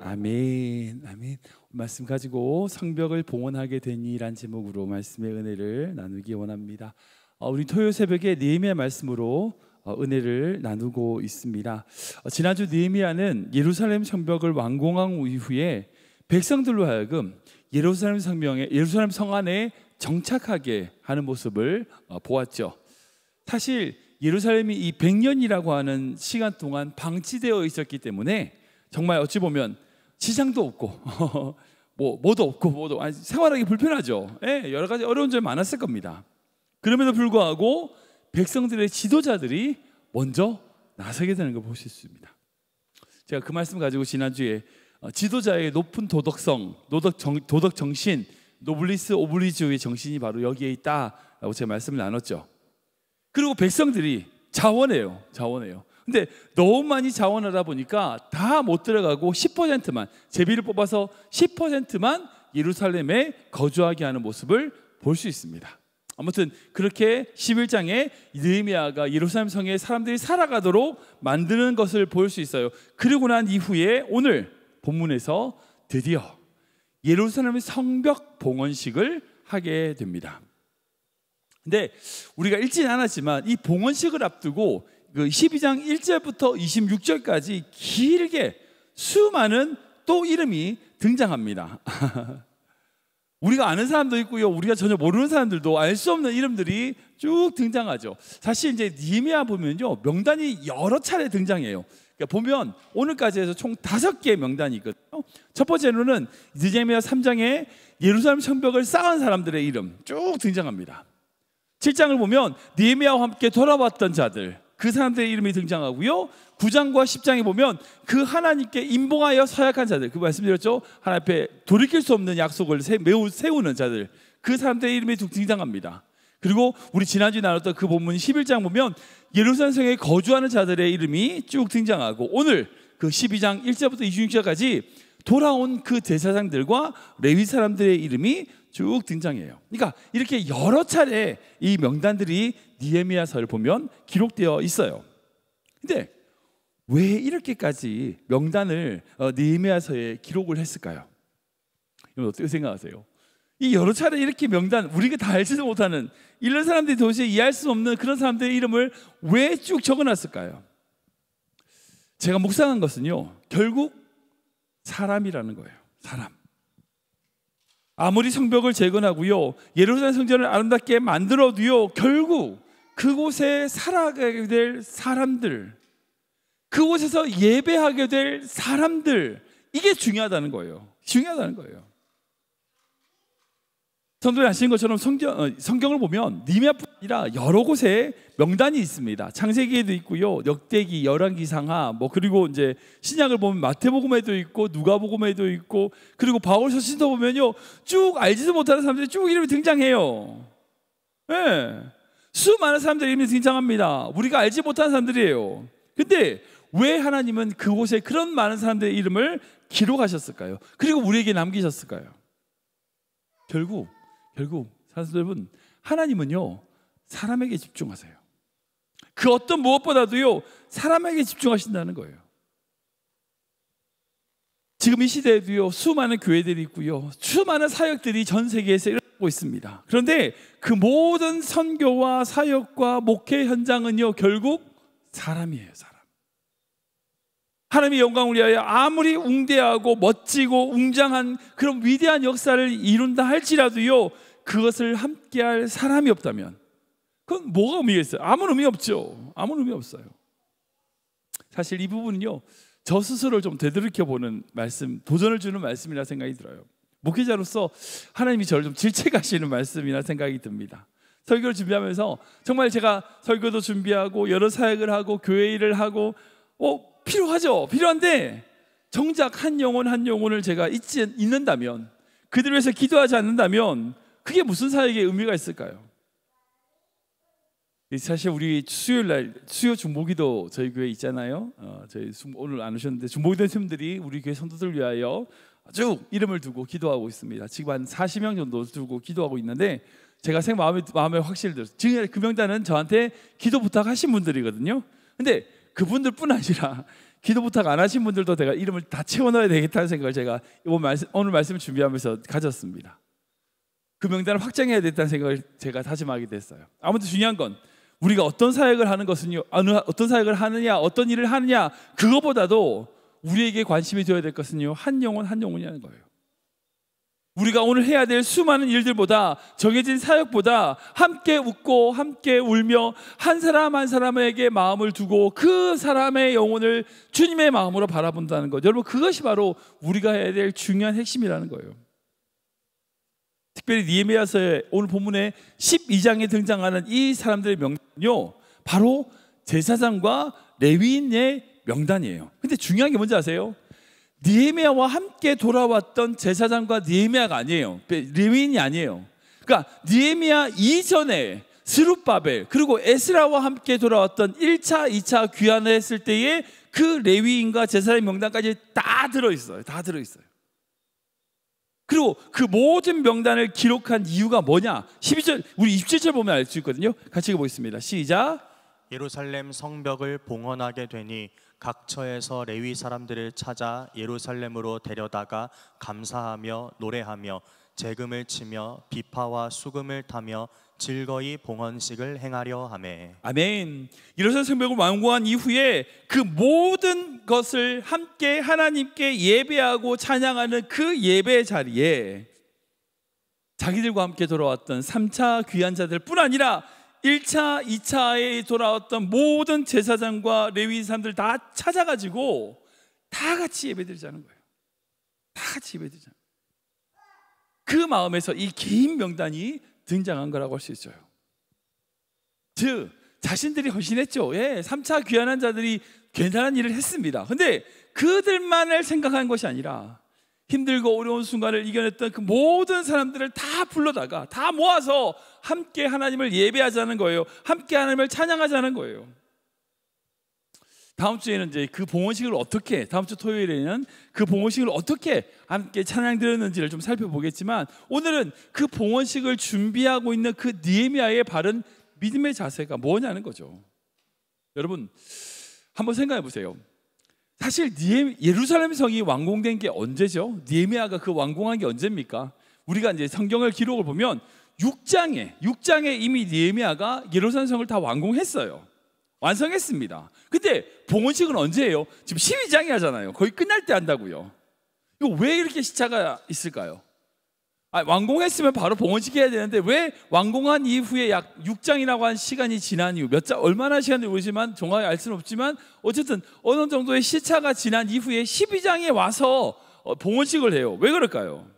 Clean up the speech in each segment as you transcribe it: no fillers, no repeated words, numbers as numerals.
아멘, 아멘. 말씀 가지고 성벽을 봉헌하게 되니란 제목으로 말씀의 은혜를 나누기 원합니다. 우리 토요일 새벽에 느헤미야 말씀으로 은혜를 나누고 있습니다. 지난주 느헤미야는 예루살렘 성벽을 완공한 이후에 백성들로 하여금 예루살렘 성 안에 정착하게 하는 모습을 보았죠. 사실 예루살렘이 이 100년이라고 하는 시간 동안 방치되어 있었기 때문에 정말 어찌 보면 시장도 없고 뭐도 없고 생활하기 불편하죠. 여러 가지 어려운 점이 많았을 겁니다. 그럼에도 불구하고 백성들의 지도자들이 먼저 나서게 되는 걸 볼 수 있습니다. 제가 그 말씀 가지고 지난주에 지도자의 높은 도덕성, 도덕 정신, 노블리스 오블리주의 정신이 바로 여기에 있다라고 제가 말씀을 나눴죠. 그리고 백성들이 자원해요. 근데 너무 많이 자원하다 보니까 다 못 들어가고 10%만, 제비를 뽑아서 10%만 예루살렘에 거주하게 하는 모습을 볼 수 있습니다. 아무튼 그렇게 11장에 느헤미야가 예루살렘 성에 사람들이 살아가도록 만드는 것을 볼 수 있어요. 그리고 난 이후에 오늘 본문에서 드디어 예루살렘의 성벽 봉헌식을 하게 됩니다. 근데 우리가 읽지는 않았지만 이 봉헌식을 앞두고 그 12장 1절부터 26절까지 길게 수많은 또 이름이 등장합니다. 우리가 아는 사람도 있고요, 우리가 전혀 모르는 사람들도 알 수 없는 이름들이 쭉 등장하죠. 사실 이제 느헤미야 보면요, 명단이 여러 차례 등장해요. 그러니까 보면 오늘까지 해서 총 5개의 명단이 있거든요. 첫 번째로는 느헤미야 3장에 예루살렘 성벽을 쌓은 사람들의 이름 쭉 등장합니다. 7장을 보면 느헤미야와 함께 돌아왔던 자들, 그 사람들의 이름이 등장하고요, 9장과 10장에 보면 그 하나님께 인봉하여 서약한 자들, 그 말씀드렸죠, 하나님 앞에 돌이킬 수 없는 약속을 매우 세우는 자들, 그 사람들의 이름이 등장합니다. 그리고 우리 지난주에 나눴던 그 본문 11장 보면 예루살렘 성에 거주하는 자들의 이름이 쭉 등장하고, 오늘 그 12장 1절부터 26절까지 돌아온 그 제사장들과 레위 사람들의 이름이 쭉 등장해요. 그러니까 이렇게 여러 차례 이 명단들이 느헤미야서를 보면 기록되어 있어요. 근데 왜 이렇게까지 명단을 느헤미야서에 기록을 했을까요? 여러분 어떻게 생각하세요? 이 여러 차례 이렇게 명단, 우리가 다 알지도 못하는, 이런 사람들이 도저히 이해할 수 없는 그런 사람들의 이름을 왜 쭉 적어놨을까요? 제가 묵상한 것은요, 결국 사람이라는 거예요. 사람. 아무리 성벽을 재건하고요, 예루살렘 성전을 아름답게 만들어도요, 결국 그곳에 살아가게 될 사람들, 그곳에서 예배하게 될 사람들, 이게 중요하다는 거예요. 성도님 아시는 것처럼 성경을 보면 느헤미야뿐 아니라 여러 곳에 명단이 있습니다. 창세기에도 있고요, 역대기, 열왕기상하, 그리고 이제 신약을 보면 마태복음에도 있고 누가복음에도 있고, 그리고 바울서신도 보면요, 쭉 알지도 못하는 사람들이 쭉 이름이 등장해요. 수많은 사람들의 이름이 등장합니다. 우리가 알지 못하는 사람들이에요. 근데 왜 하나님은 그곳에 그런 많은 사람들의 이름을 기록하셨을까요? 그리고 우리에게 남기셨을까요? 결국 사실 여러분, 하나님은요, 사람에게 집중하세요. 그 어떤 무엇보다도요, 사람에게 집중하신다는 거예요. 지금 이 시대에도요, 수많은 교회들이 있고요, 수많은 사역들이 전 세계에서 일어나고 있습니다. 그런데 그 모든 선교와 사역과 목회 현장은요, 결국 사람이에요. 사람. 하나님의 영광을 위하여 아무리 웅대하고 멋지고 웅장한 그런 위대한 역사를 이룬다 할지라도요, 그것을 함께할 사람이 없다면 그건 뭐가 의미가 있어요? 아무 의미 없죠. 아무 의미 없어요. 사실 이 부분은요, 저 스스로를 좀 되돌이켜보는 말씀, 도전을 주는 말씀이라 생각이 들어요. 목회자로서 하나님이 저를 좀 질책하시는 말씀이라 생각이 듭니다. 설교를 준비하면서 정말 제가 설교도 준비하고 여러 사역을 하고 교회 일을 하고 필요하죠. 필요한데 정작 한 영혼을 제가 잊는다면, 그들을 위해서 기도하지 않는다면 그게 무슨 사역의 의미가 있을까요? 사실 우리 수요일날 수요 중보기도 저희 교회에 있잖아요. 저희 오늘 안 오셨는데 중보기도 팀들이 우리 교회 성도들 위하여 쭉 이름을 두고 기도하고 있습니다. 지금 한 40명 정도 두고 기도하고 있는데, 제가 마음에 확실히 들었어요. 지금 그 명단은 저한테 기도 부탁하신 분들이거든요. 근데 그분들뿐 아니라 기도 부탁 안 하신 분들도 내가 이름을 다 채워넣어야 되겠다는 생각을 제가 오늘 말씀을 준비하면서 가졌습니다. 그 명단을 확장해야 되겠다는 생각을 제가 다짐하게 됐어요. 아무튼 중요한 건 우리가 어떤 사역을 하는 것은요, 어떤 사역을 하느냐, 어떤 일을 하느냐, 그거보다도 우리에게 관심이 되어야 될 것은요, 한 영혼 한 영혼이라는 거예요. 우리가 오늘 해야 될 수많은 일들보다, 정해진 사역보다 함께 웃고 함께 울며 한 사람 한 사람에게 마음을 두고 그 사람의 영혼을 주님의 마음으로 바라본다는 것, 여러분 그것이 바로 우리가 해야 될 중요한 핵심이라는 거예요. 특별히 느헤미야서의 오늘 본문의 12장에 등장하는 이 사람들의 명단은요, 바로 제사장과 레위인의 명단이에요. 근데 중요한 게 뭔지 아세요? 느헤미야와 함께 돌아왔던 제사장과 느헤미야가 아니에요. 레위인이 아니에요. 그러니까 느헤미야 이전에 스룹바벨 그리고 에스라와 함께 돌아왔던 1차, 2차 귀환을 했을 때의 그 레위인과 제사장의 명단까지 다 들어있어요. 다 들어있어요. 그리고 그 모든 명단을 기록한 이유가 뭐냐? 12절, 우리 27절 보면 알 수 있거든요. 같이 읽어보겠습니다. 시작. 예루살렘 성벽을 봉헌하게 되니 각 처에서 레위 사람들을 찾아 예루살렘으로 데려다가 감사하며 노래하며 재금을 치며 비파와 수금을 타며 즐거이 봉헌식을 행하려 하매. 아멘. 예루살렘 성벽을 완공한 이후에 그 모든 것을 함께 하나님께 예배하고 찬양하는 그 예배 자리에 자기들과 함께 돌아왔던 3차 귀환자들 뿐 아니라 1차, 2차에 돌아왔던 모든 제사장과 레위 사람들 다 찾아가지고 다 같이 예배드리자는 거예요. 다 같이 예배드리자. 그 마음에서 이 긴 명단이 등장한 거라고 할 수 있어요. 즉 자신들이 헌신했죠. 3차 귀환한 자들이 괜찮은 일을 했습니다. 근데 그들만을 생각한 것이 아니라 힘들고 어려운 순간을 이겨냈던 그 모든 사람들을 다 불러다가 다 모아서 함께 하나님을 예배하자는 거예요. 함께 하나님을 찬양하자는 거예요. 다음 주에는 이제 그 봉헌식을 어떻게, 다음 주 토요일에는 그 봉헌식을 어떻게 함께 찬양드렸는지를 좀 살펴보겠지만, 오늘은 그 봉헌식을 준비하고 있는 그 느헤미야의 바른 믿음의 자세가 뭐냐는 거죠. 여러분 한번 생각해 보세요. 사실 예루살렘 성이 완공된 게 언제죠? 느헤미야가 그 완공한 게 언제입니까? 우리가 이제 성경을 기록을 보면 6장에 이미 느헤미야가 예루살렘 성을 다 완공했어요. 완성했습니다. 근데 봉헌식은 언제예요? 지금 12장이 하잖아요. 거의 끝날 때 한다고요. 이거 왜 이렇게 시차가 있을까요? 완공했으면 바로 봉헌식 해야 되는데 왜 완공한 이후에 약 6장이라고 한 시간이 지난 이후, 얼마나 시간이 오지만 정확히 알 수는 없지만 어쨌든 어느 정도의 시차가 지난 이후에 12장에 와서 봉헌식을 해요. 왜 그럴까요?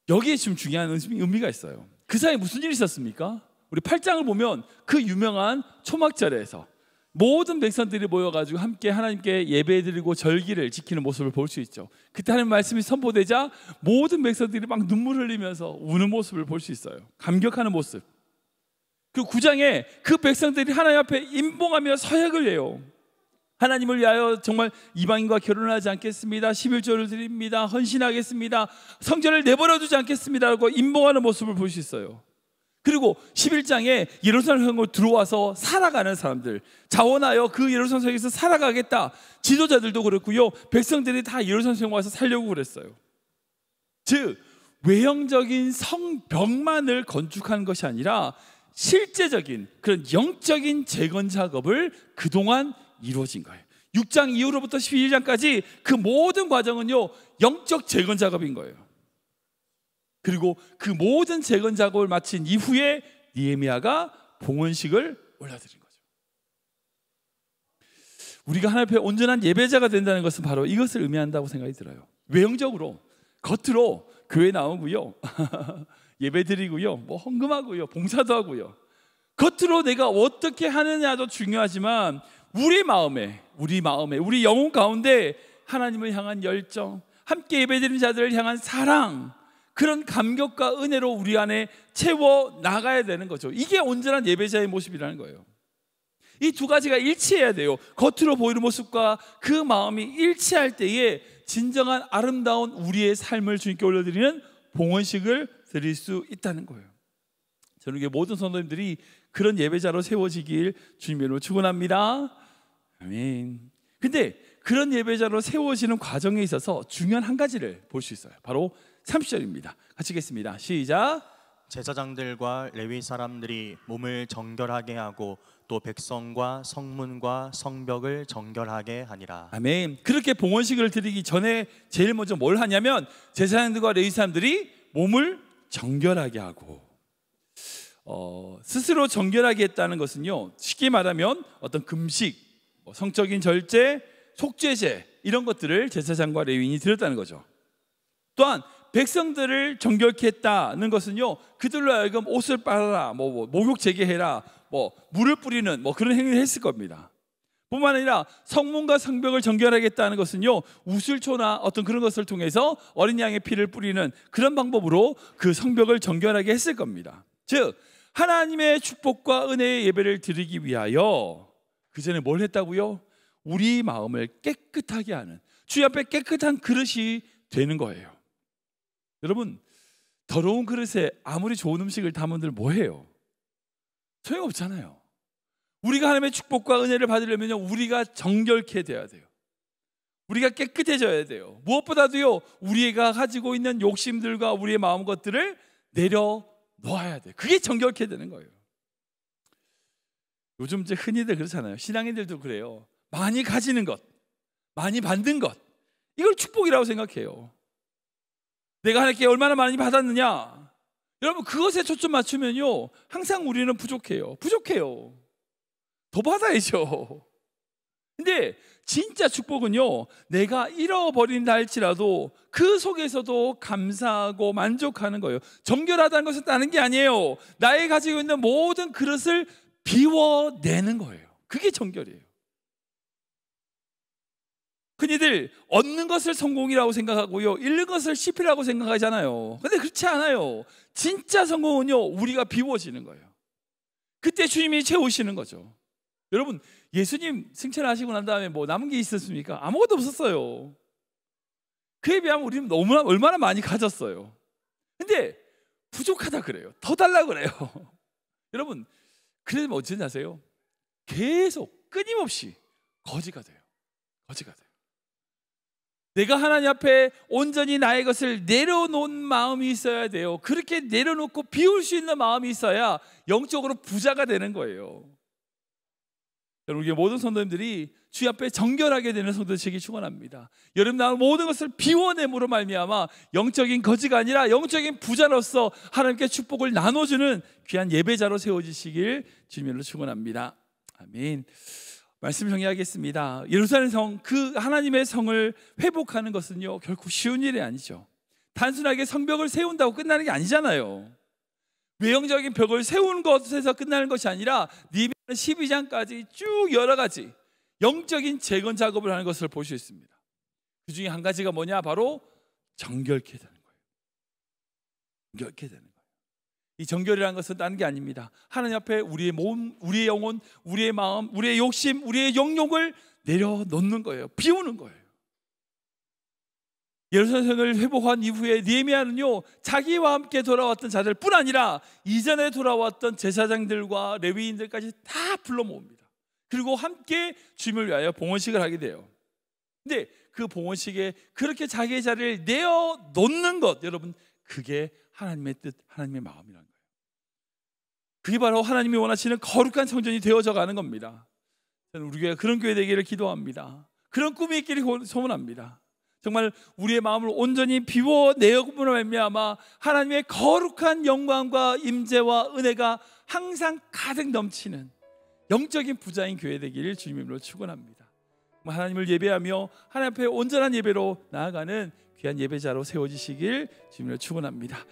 여기에 지금 중요한 의미가 있어요. 그 사이에 무슨 일이 있었습니까? 우리 8장을 보면 그 유명한 초막절에서 모든 백성들이 모여가지고 함께 하나님께 예배드리고 절기를 지키는 모습을 볼 수 있죠. 그때 하나님 말씀이 선포되자 모든 백성들이 막 눈물 흘리면서 우는 모습을 볼 수 있어요. 감격하는 모습. 그리고 9장에 그 백성들이 하나님 앞에 임봉하며 서약을 해요. 하나님을 위하여 정말 이방인과 결혼하지 않겠습니다. 11조를 드립니다. 헌신하겠습니다. 성전을 내버려두지 않겠습니다라고 임봉하는 모습을 볼 수 있어요. 그리고 11장에 예루살렘 성으로 들어와서 살아가는 사람들, 자원하여 그 예루살렘 성에서 살아가겠다. 지도자들도 그렇고요, 백성들이 다 예루살렘 성에 와서 살려고 그랬어요. 즉 외형적인 성벽만을 건축한 것이 아니라 실제적인 그런 영적인 재건 작업을 그동안 이루어진 거예요. 6장 이후로부터 12장까지 그 모든 과정은요, 영적 재건 작업인 거예요. 그리고 그 모든 재건 작업을 마친 이후에 느헤미야가 봉헌식을 올려드린 거죠. 우리가 하나님 앞에 온전한 예배자가 된다는 것은 바로 이것을 의미한다고 생각이 들어요. 외형적으로, 겉으로 교회 나오고요, 예배드리고요, 뭐 헌금하고요, 봉사도 하고요, 겉으로 내가 어떻게 하느냐도 중요하지만 우리 마음에, 우리 영혼 가운데 하나님을 향한 열정, 함께 예배드리는 자들을 향한 사랑, 그런 감격과 은혜로 우리 안에 채워 나가야 되는 거죠. 이게 온전한 예배자의 모습이라는 거예요. 이 두 가지가 일치해야 돼요. 겉으로 보이는 모습과 그 마음이 일치할 때에 진정한 아름다운 우리의 삶을 주님께 올려드리는 봉헌식을 드릴 수 있다는 거예요. 저는 모든 성도님들이 그런 예배자로 세워지길 주님의 이름으로 축원합니다. 아멘. 근데 그런 예배자로 세워지는 과정에 있어서 중요한 한 가지를 볼 수 있어요. 바로 30절입니다. 같이 읽겠습니다. 시작. 제사장들과 레위 사람들이 몸을 정결하게 하고 또 백성과 성문과 성벽을 정결하게 하니라. 아멘. 그렇게 봉헌식을 드리기 전에 제일 먼저 뭘 하냐면 제사장들과 레위 사람들이 몸을 정결하게 하고 스스로 정결하게 했다는 것은요, 쉽게 말하면 어떤 금식, 성적인 절제, 속죄제 이런 것들을 제사장과 레위인이 드렸다는 거죠. 또한 백성들을 정결케 했다는 것은요, 그들로 하여금 옷을 빨아라, 목욕 재개해라, 물을 뿌리는 그런 행위를 했을 겁니다. 뿐만 아니라 성문과 성벽을 정결하겠다는 것은요, 우슬초나 어떤 그런 것을 통해서 어린 양의 피를 뿌리는 그런 방법으로 그 성벽을 정결하게 했을 겁니다. 즉 하나님의 축복과 은혜의 예배를 드리기 위하여 그 전에 뭘 했다고요? 우리 마음을 깨끗하게 하는, 주님 앞에 깨끗한 그릇이 되는 거예요. 여러분, 더러운 그릇에 아무리 좋은 음식을 담은들 뭐해요? 소용없잖아요. 우리가 하나님의 축복과 은혜를 받으려면 우리가 정결케 돼야 돼요. 우리가 깨끗해져야 돼요. 무엇보다도요, 우리가 가지고 있는 욕심들과 우리의 마음 것들을 내려놓아야 돼요. 그게 정결케 되는 거예요. 요즘 이제 흔히들 그렇잖아요. 신앙인들도 그래요. 많이 가지는 것, 많이 받는 것, 이걸 축복이라고 생각해요. 내가 하나님께 얼마나 많이 받았느냐, 여러분 그것에 초점 맞추면요 항상 우리는 부족해요. 더 받아야죠. 근데 진짜 축복은요, 내가 잃어버린다 할지라도 그 속에서도 감사하고 만족하는 거예요. 정결하다는 것은 다른 게 아니에요. 나의 가지고 있는 모든 그릇을 비워내는 거예요. 그게 정결이에요. 흔히들 얻는 것을 성공이라고 생각하고요, 잃는 것을 실패라고 생각하잖아요. 근데 그렇지 않아요. 진짜 성공은요, 우리가 비워지는 거예요. 그때 주님이 채우시는 거죠. 여러분, 예수님 승천하시고 난 다음에 남은 게 있었습니까? 아무것도 없었어요. 그에 비하면 우리는 얼마나 많이 가졌어요. 근데 부족하다 그래요. 더 달라 그래요. 여러분, 그래도 어찌 아세요? 계속 끊임없이 거지가 돼요. 내가 하나님 앞에 온전히 나의 것을 내려놓은 마음이 있어야 돼요. 그렇게 내려놓고 비울 수 있는 마음이 있어야 영적으로 부자가 되는 거예요. 여러분, 우리 모든 성도님들이 주 앞에 정결하게 되는 성도 되시기 축원합니다. 여러분, 나 모든 것을 비워냄으로 말미암아 영적인 거지가 아니라 영적인 부자로서 하나님께 축복을 나눠주는 귀한 예배자로 세워지시길 주님으로 축원합니다. 아멘. 말씀 정리하겠습니다. 예루살렘 성, 그 하나님의 성을 회복하는 것은요 결코 쉬운 일이 아니죠. 단순하게 성벽을 세운다고 끝나는 게 아니잖아요. 외형적인 벽을 세우는 것에서 끝나는 것이 아니라 니베 12장까지 쭉 여러 가지 영적인 재건 작업을 하는 것을 볼 수 있습니다. 그 중에 한 가지가 뭐냐? 바로 정결케 되는 거예요. 정결케 되는 거예요. 이 정결이라는 것은 다른 게 아닙니다. 하나님 앞에 우리의 몸, 우리의 영혼, 우리의 마음, 우리의 욕심, 우리의 영욕을 내려놓는 거예요. 비우는 거예요. 예루살렘을 회복한 이후에 느헤미야는요, 자기와 함께 돌아왔던 자들 뿐 아니라 이전에 돌아왔던 제사장들과 레위인들까지 다 불러 모읍니다. 그리고 함께 주님을 위하여 봉헌식을 하게 돼요. 근데 그 봉헌식에 그렇게 자기의 자리를 내어놓는 것, 여러분, 그게 하나님의 뜻, 하나님의 마음이라는 거예요. 그게 바로 하나님이 원하시는 거룩한 성전이 되어져 가는 겁니다. 저는 우리 교회가 그런 교회 되기를 기도합니다. 그런 꿈이 있기를 소원합니다. 정말 우리의 마음을 온전히 비워내어보는 말미암아 하나님의 거룩한 영광과 임재와 은혜가 항상 가득 넘치는 영적인 부자인 교회 되기를 주님으로 축원합니다. 하나님을 예배하며 하나님 앞에 온전한 예배로 나아가는 귀한 예배자로 세워지시길 주님으로 축원합니다.